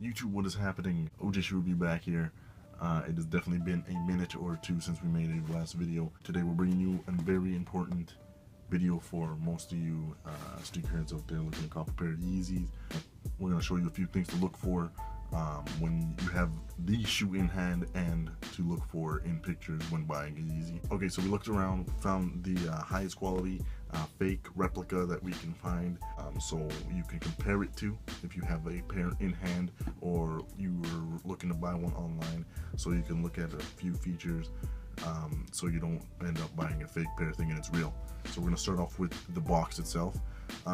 YouTube, what is happening? OJ Shoe Review back here. It has definitely been a minute or two since we made a last video. Today we're bringing you a very important video for most of you sneakerheads out there looking to cop a pair of Yeezys. We're going to show you a few things to look for when you have the shoe in hand and to look for in pictures when buying a Yeezy. Okay, so we looked around, found the highest quality fake replica that we can find, so you can compare it to if you have a pair in hand or you were looking to buy one online, so you can look at a few features so you don't end up buying a fake pair thinking it's real. So we're going to start off with the box itself.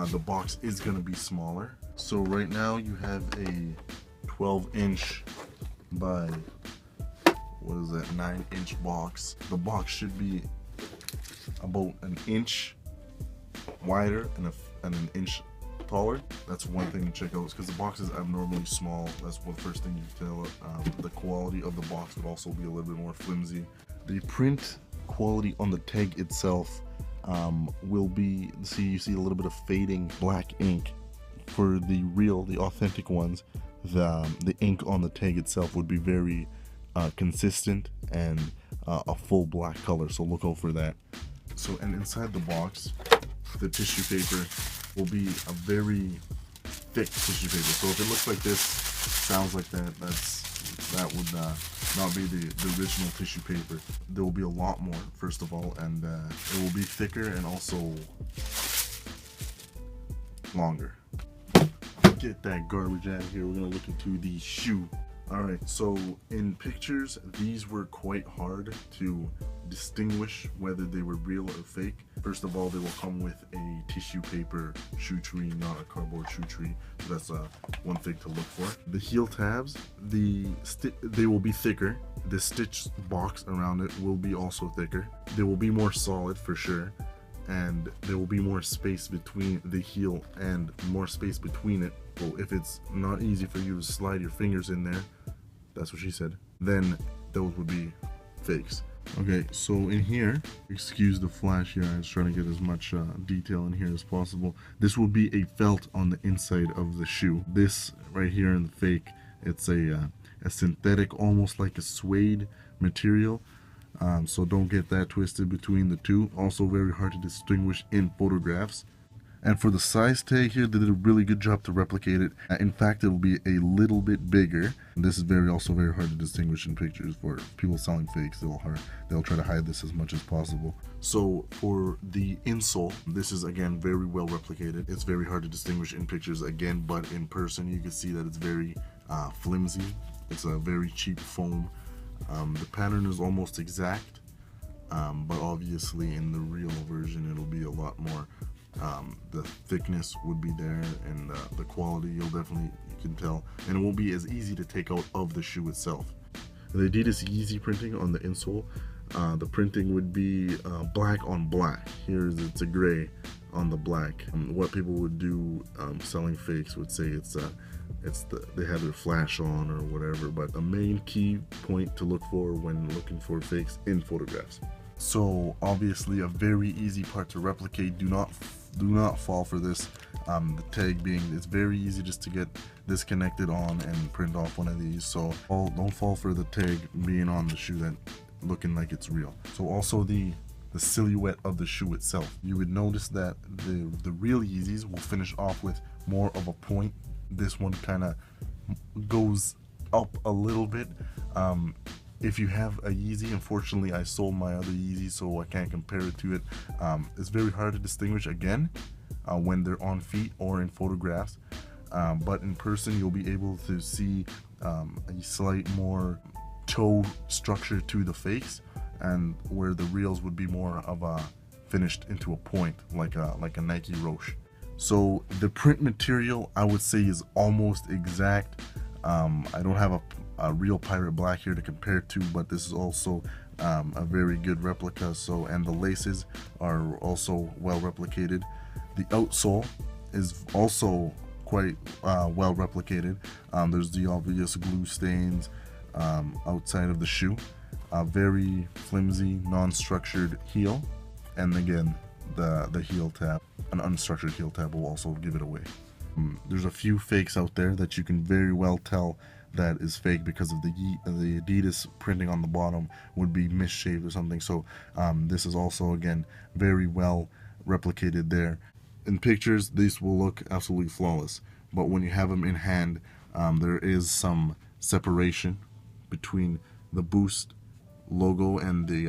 The box is going to be smaller. So right now you have a 12-inch by, what is that, 9-inch box. The box should be about an inch wider and an inch taller. That's one thing to check out, because the box is abnormally small. That's the first thing you can tell. The quality of the box would also be a little bit more flimsy. The print quality on the tag itself will be, you see a little bit of fading black ink. For the real, the authentic ones, the ink on the tag itself would be very consistent and a full black color, so look out for that. So, and inside the box, the tissue paper will be a very thick tissue paper. So if it looks like this, sounds like that, that would not be the original tissue paper. There will be a lot more, first of all, and it will be thicker and also longer. Get that garbage out of here. We're gonna look into the shoe. Alright, so in pictures, these were quite hard to distinguish whether they were real or fake. First of all, they will come with a tissue paper shoe tree, not a cardboard shoe tree. So that's one thing to look for. The heel tabs, they will be thicker. The stitch box around it will be also thicker. They will be more solid for sure. And there will be more space between the heel and more space between it. So if it's not easy for you to slide your fingers in there, that's what she said, then those would be fakes. Okay, so in here, excuse the flash here, I was trying to get as much detail in here as possible. This will be a felt on the inside of the shoe. This right here in the fake, it's a synthetic, almost like a suede material. So don't get that twisted between the two. Also very hard to distinguish in photographs. And for the size tag here, they did a really good job to replicate it. In fact, it will be a little bit bigger. This is also very hard to distinguish in pictures. For people selling fakes, they'll try to hide this as much as possible. So for the insole, this is again very well replicated. It's very hard to distinguish in pictures again, but in person you can see that it's very flimsy. It's a very cheap foam. The pattern is almost exact, but obviously in the real version it'll be a lot more. The thickness would be there, and the quality you can tell, and it won't be as easy to take out of the shoe itself. The Adidas Yeezy printing on the insole, the printing would be black on black. It's a gray on the black. What people would do selling fakes would say they have their flash on or whatever, but a main key point to look for when looking for fakes in photographs. So obviously a very easy part to replicate. Do not fall for this. The tag being, it's very easy just to get disconnected on and print off one of these. So don't fall for the tag being on the shoe that looking like it's real. So also the silhouette of the shoe itself. You would notice that the real Yeezys will finish off with more of a point. This one kind of goes up a little bit. If you have a Yeezy, unfortunately I sold my other Yeezy, so I can't compare it to it. It's very hard to distinguish again when they're on feet or in photographs, but in person you'll be able to see a slight more toe structure to the fakes, and where the reals would be more of a finished into a point, like a Nike Roche. So the print material I would say is almost exact. I don't have a real Pirate Black here to compare to, but this is also a very good replica. So, and the laces are also well replicated. The outsole is also quite well replicated. There's the obvious glue stains outside of the shoe. A very flimsy, non-structured heel, and again the heel tab, an unstructured heel tab will also give it away. There's a few fakes out there that you can very well tell that is fake because of the Adidas printing on the bottom would be misshaved or something. So this is also, again, very well replicated there. In pictures, these will look absolutely flawless, but when you have them in hand, there is some separation between the Boost logo and the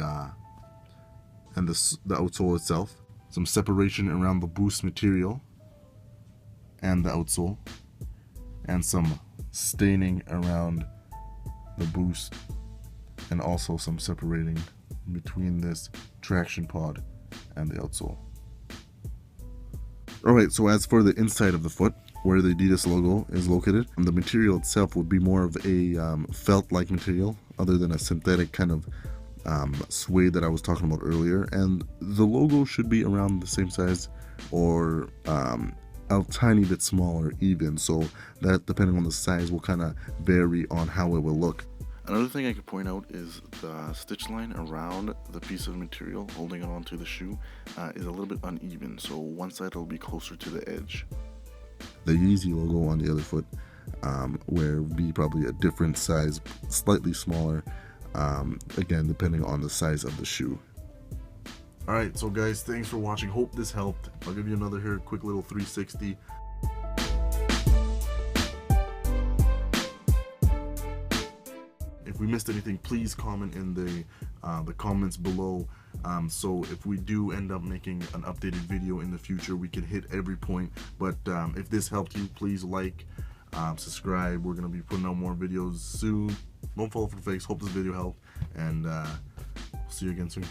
outsole itself. Some separation around the Boost material and the outsole, and some staining around the Boost, and also some separating between this traction pod and the outsole. Alright, so as for the inside of the foot, where the Adidas logo is located, the material itself would be more of a felt-like material, other than a synthetic kind of suede that I was talking about earlier. And the logo should be around the same size, or a tiny bit smaller even, so that, depending on the size, will kind of vary on how it will look. Another thing I could point out is the stitch line around the piece of material holding it onto the shoe is a little bit uneven, so one side will be closer to the edge. The Yeezy logo on the other foot, where would be probably a different size, slightly smaller, again depending on the size of the shoe. Alright, so guys, thanks for watching. Hope this helped. I'll give you another here, quick little 360. If we missed anything, please comment in the comments below. So if we do end up making an updated video in the future, we can hit every point. But if this helped you, please like, subscribe. We're going to be putting out more videos soon. Don't fall for the fakes. Hope this video helped, and see you again soon.